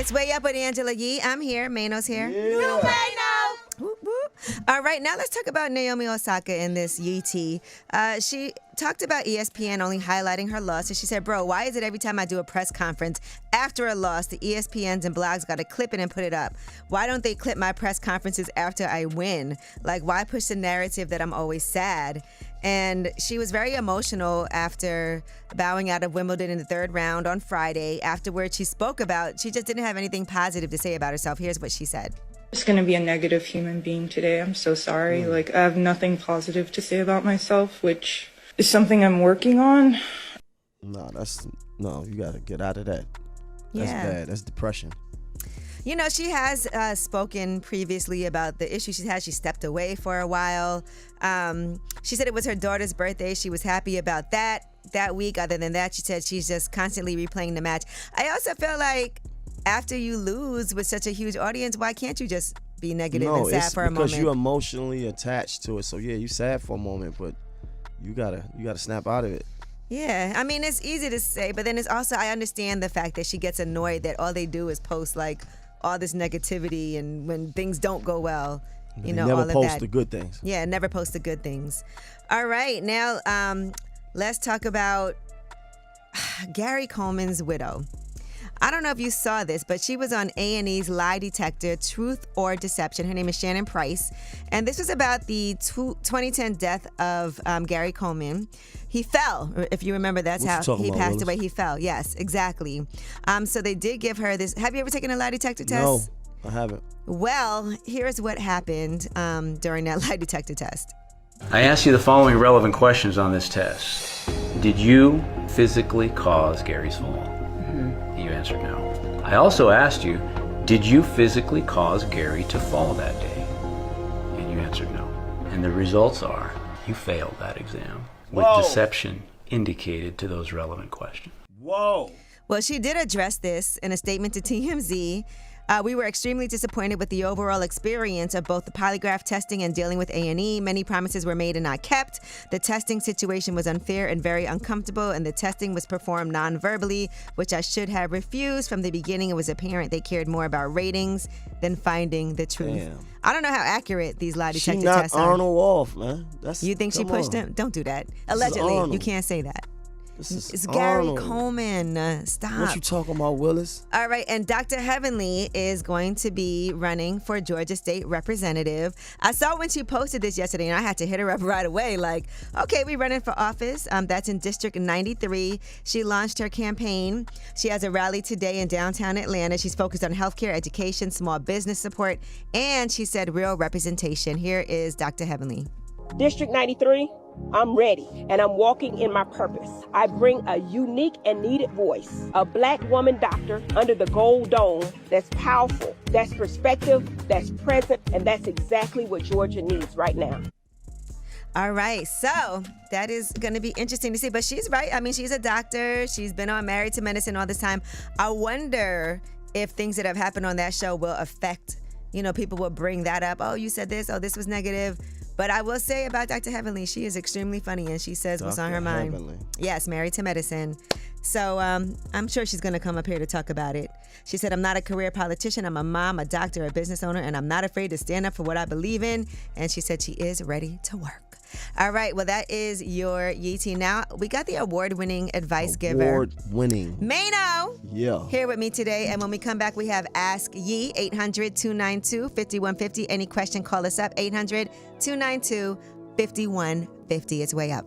It's Way Up with Angela Yee. I'm here. Mano's here. Yeah. You Mano. Whoop, whoop. All right, now let's talk about Naomi Osaka in this Yee tea. She talked about ESPN only highlighting her loss. And she said, bro, why is it every time I do a press conference after a loss, the ESPNs and blogs got to clip it and put it up? Why don't they clip my press conferences after I win? Like, why push the narrative that I'm always sad? And she was very emotional after bowing out of Wimbledon in the third round on Friday. Afterwards, she spoke about, she just didn't have anything positive to say about herself. Here's what she said. I'm just gonna be a negative human being today. I'm so sorry. Like, I have nothing positive to say about myself, which is something I'm working on. No, you gotta get out of that. That's bad. That's depression. You know, she has spoken previously about the issue she's had. She stepped away for a while. She said it was her daughter's birthday. She was happy about that week. Other than that, she said she's just constantly replaying the match. I also feel like after you lose with such a huge audience, why can't you just be negative and sad for a moment? No, it's because you're emotionally attached to it. So yeah, you sad for a moment, but you gotta snap out of it. Yeah, I mean, it's easy to say, but then it's also, I understand the fact that she gets annoyed that all they do is post like all this negativity, and when things don't go well, you know, all of that. Never post the good things. Yeah, never post the good things. All right, now let's talk about Gary Coleman's widow. I don't know if you saw this, but she was on A&E's lie detector, Truth or Deception. Her name is Shannon Price. And this was about the 2010 death of Gary Coleman. He fell. If you remember, that's how he passed away. He fell. Yes, exactly. So they did give her this. Have you ever taken a lie detector test? No, I haven't. Well, here's what happened during that lie detector test. I asked you the following relevant questions on this test. Did you physically cause Gary's fall? You answered no. I also asked you, did you physically cause Gary to fall that day? And you answered no. And the results are, you failed that exam with deception indicated to those relevant questions. Whoa. Well, she did address this in a statement to TMZ. We were extremely disappointed with the overall experience of both the polygraph testing and dealing with A&E. Many promises were made and not kept. The testing situation was unfair and very uncomfortable, and the testing was performed non-verbally, which I should have refused. From the beginning, it was apparent they cared more about ratings than finding the truth. Damn. I don't know how accurate these lie detector She knocked tests are. Arnold off, man. You think she pushed him? Don't do that. Allegedly, you can't say that. It's Gary Coleman. Stop. What you talking about, Willis? All right, and Dr. Heavenly is going to be running for Georgia State Representative. I saw when she posted this yesterday, and I had to hit her up right away. Like, okay, we running for office. That's in District 93. She launched her campaign. She has a rally today in downtown Atlanta. She's focused on healthcare, education, small business support, and she said real representation. Here is Dr. Heavenly. District 93, I'm ready, and I'm walking in my purpose. I bring a unique and needed voice, a Black woman doctor under the gold dome that's powerful, that's perspective, that's present, and that's exactly what Georgia needs right now. All right, so that is going to be interesting to see. But she's right. I mean, she's a doctor. She's been on Married to Medicine all this time. I wonder if things that have happened on that show will affect, you know, people will bring that up. Oh, you said this. Oh, this was negative. But I will say about Dr. Heavenly, she is extremely funny, and she says what's on her mind. Heavenly. Yes, Married to Medicine. So I'm sure she's going to come up here to talk about it. She said, I'm not a career politician. I'm a mom, a doctor, a business owner, and I'm not afraid to stand up for what I believe in. And she said she is ready to work. All right, well, that is your Yee tea. Now, we got the award-winning advice giver. Award-winning. Mano. Yeah. Here with me today. And when we come back, we have Ask Yee, 800-292-5150. Any question, call us up, 800-292-5150. It's Way Up.